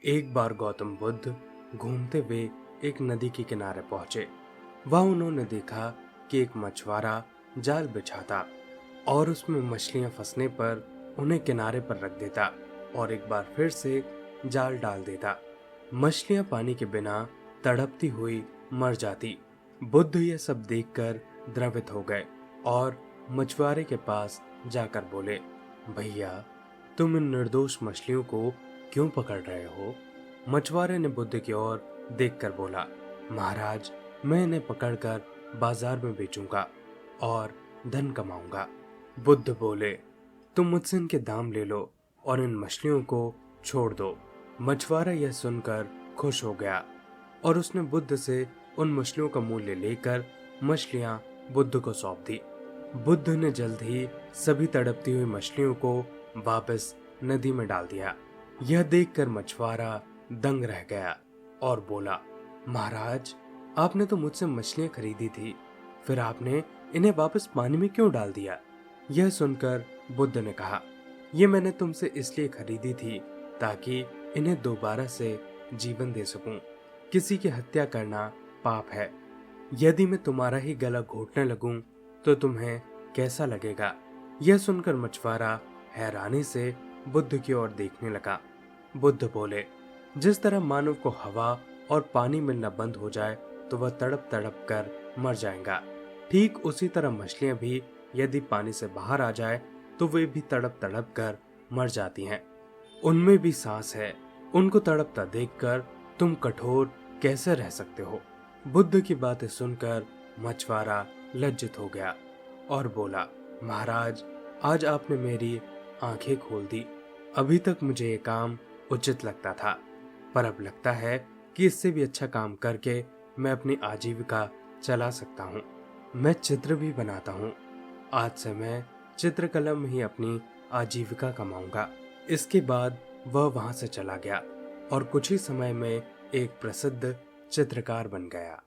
एक बार गौतम बुद्ध घूमते हुए एक नदी के किनारे पहुंचे। वहां उन्होंने देखा कि एक मछुआरा जाल बिछाता और उसमें मछलियां फंसने पर उन्हें किनारे पर रख देता और एक बार फिर से जाल डाल देता। मछलियां पानी के बिना तड़पती हुई मर जाती। बुद्ध यह सब देखकर द्रवित हो गए और मछुआरे के पास जाकर बोले, भैया, तुम इन निर्दोष मछलियों को क्यों पकड़ रहे हो? मछुआरे ने बुद्ध की ओर देखकर बोला, महाराज, मैं इन्हें पकड़कर बाजार में बेचूंगा और धन कमाऊंगा। बुद्ध बोले, तुम मुझसे इनके दाम ले लो और इन मछलियों को छोड़ दो। मछुआरा यह सुनकर खुश हो गया और उसने बुद्ध से उन मछलियों का मूल्य लेकर मछलियां बुद्ध को सौंप दी। बुद्ध ने जल्द ही सभी तड़पती हुई मछलियों को वापस नदी में डाल दिया। यह देखकर मछुआरा दंग रह गया और बोला, महाराज, आपने तो मुझसे मछलियां खरीदी थी, फिर आपने इन्हें वापस पानी में क्यों डाल दिया? यह सुनकर बुद्ध ने कहा, यह मैंने तुमसे इसलिए खरीदी थी ताकि इन्हें दोबारा से जीवन दे सकूं। किसी की हत्या करना पाप है। यदि मैं तुम्हारा ही गला घोटने लगूं तो तुम्हें कैसा लगेगा? यह सुनकर मछुआरा हैरानी से बुद्ध की ओर देखने लगा। बुद्ध बोले, जिस तरह मानव को हवा और पानी मिलना बंद हो जाए तो वह तड़प तड़प कर मर जाएगा, ठीक उसी तरह मछलियां भी यदि पानी से बाहर आ जाए तो वे भी तड़प तड़प कर मर जाती हैं। उनमें भी सांस है। उनको तड़पता देखकर तुम कठोर कैसे रह सकते हो? बुद्ध की बातें सुनकर मछुआरा लज्जित हो गया और बोला, महाराज, आज आपने मेरी आंखें खोल दी। अभी तक मुझे ये काम उचित लगता था, पर अब लगता है कि इससे भी अच्छा काम करके मैं अपनी आजीविका चला सकता हूँ। मैं चित्र भी बनाता हूँ। आज से मैं चित्रकला में ही अपनी आजीविका कमाऊंगा। इसके बाद वह वहां से चला गया और कुछ ही समय में एक प्रसिद्ध चित्रकार बन गया।